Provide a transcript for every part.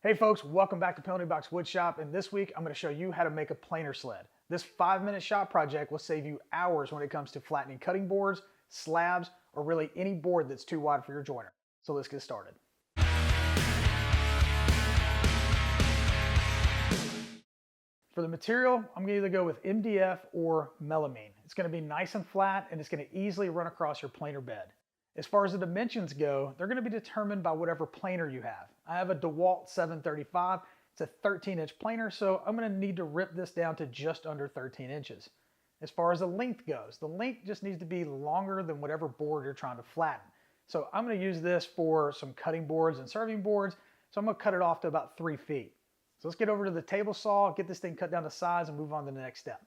Hey folks, welcome back to Penalty Box Woodshop, and this week I'm going to show you how to make a planer sled. This 5-minute shop project will save you hours when it comes to flattening cutting boards, slabs, or really any board that's too wide for your joiner. So let's get started. For the material, I'm going to either go with MDF or melamine. It's going to be nice and flat, and it's going to easily run across your planer bed. As far as the dimensions go, they're going to be determined by whatever planer you have. I have a DeWalt 735. It's a 13-inch planer, so I'm going to need to rip this down to just under 13 inches. As far as the length goes, the length just needs to be longer than whatever board you're trying to flatten. So I'm going to use this for some cutting boards and serving boards, so I'm going to cut it off to about 3 feet. So let's get over to the table saw, get this thing cut down to size, and move on to the next step.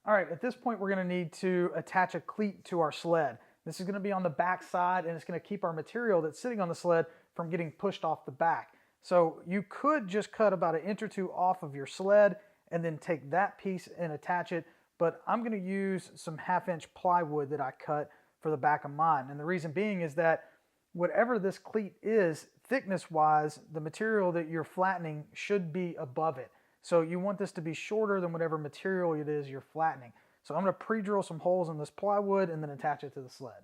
All right, at this point, we're going to need to attach a cleat to our sled. This is going to be on the back side, and it's going to keep our material that's sitting on the sled from getting pushed off the back. So you could just cut about 1 inch or 2 off of your sled and then take that piece and attach it, but I'm going to use some 1/2-inch plywood that I cut for the back of mine. And the reason being is that whatever this cleat is, thickness-wise, the material that you're flattening should be above it. So you want this to be shorter than whatever material it is you're flattening. So I'm going to pre-drill some holes in this plywood and then attach it to the sled.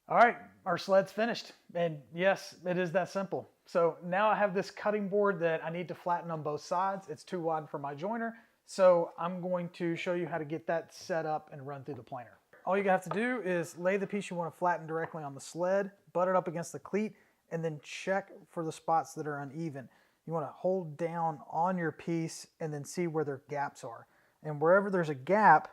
All right, our sled's finished. And yes, it is that simple. So now I have this cutting board that I need to flatten on both sides. It's too wide for my joiner. So I'm going to show you how to get that set up and run through the planer. All you have to do is lay the piece you want to flatten directly on the sled, butt it up against the cleat, and then check for the spots that are uneven. You want to hold down on your piece and then see where their gaps are. And wherever there's a gap,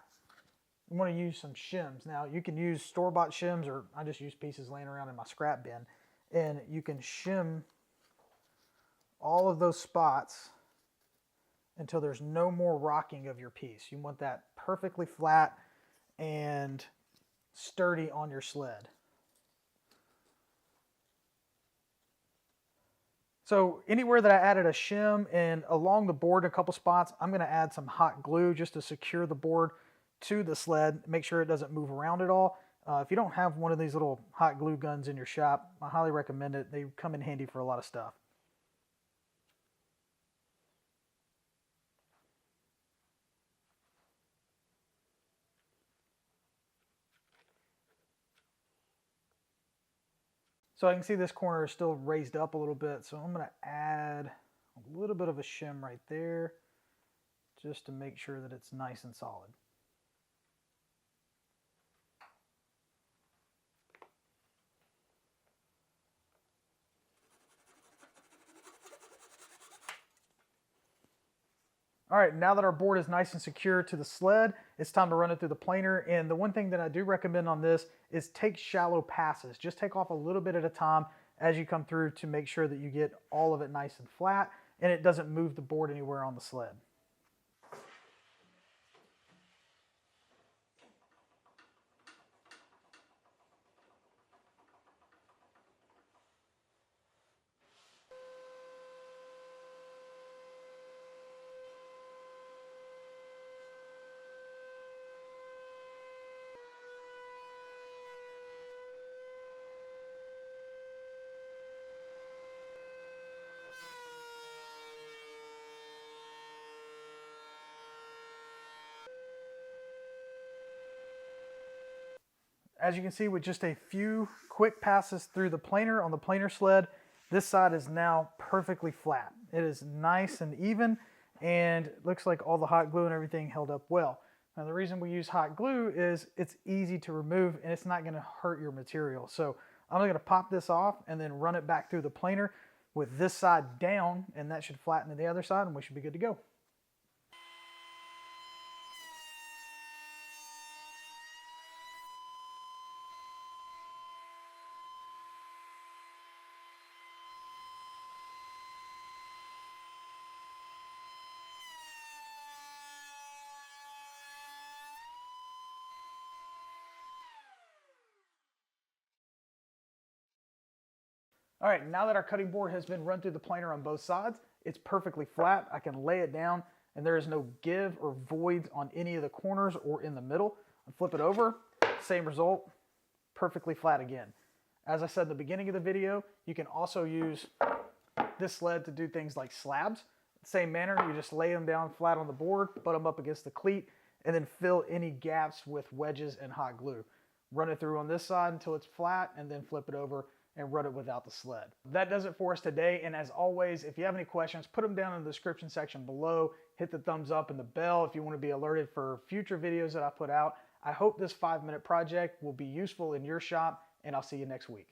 you want to use some shims. Now you can use store-bought shims, or I just use pieces laying around in my scrap bin, and you can shim all of those spots until there's no more rocking of your piece. You want that perfectly flat and sturdy on your sled. So anywhere that I added a shim and along the board in a couple spots, I'm going to add some hot glue just to secure the board to the sled, make sure it doesn't move around at all. If you don't have one of these little hot glue guns in your shop, I highly recommend it. They come in handy for a lot of stuff. So I can see this corner is still raised up a little bit, so I'm going to add a little bit of a shim right there just to make sure that it's nice and solid. All right, now that our board is nice and secure to the sled, it's time to run it through the planer. And the one thing that I do recommend on this is take shallow passes. Just take off a little bit at a time as you come through to make sure that you get all of it nice and flat and it doesn't move the board anywhere on the sled. As you can see, with just a few quick passes through the planer on the planer sled, this side is now perfectly flat. It is nice and even, and it looks like all the hot glue and everything held up well. Now the reason we use hot glue is it's easy to remove and it's not going to hurt your material. So I'm going to pop this off and then run it back through the planer with this side down, and that should flatten to the other side, and we should be good to go. All right, now that our cutting board has been run through the planer on both sides, it's perfectly flat. I can lay it down and there is no give or voids on any of the corners or in the middle. I flip it over, same result, perfectly flat again. As I said in the beginning of the video, you can also use this sled to do things like slabs. Same manner, you just lay them down flat on the board, butt them up against the cleat, and then fill any gaps with wedges and hot glue. Run it through on this side until it's flat, and then flip it over and run it without the sled. That does it for us today, and as always, if you have any questions, put them down in the description section below. Hit the thumbs up and the bell if you want to be alerted for future videos that I put out. I hope this 5-minute project will be useful in your shop, and I'll see you next week.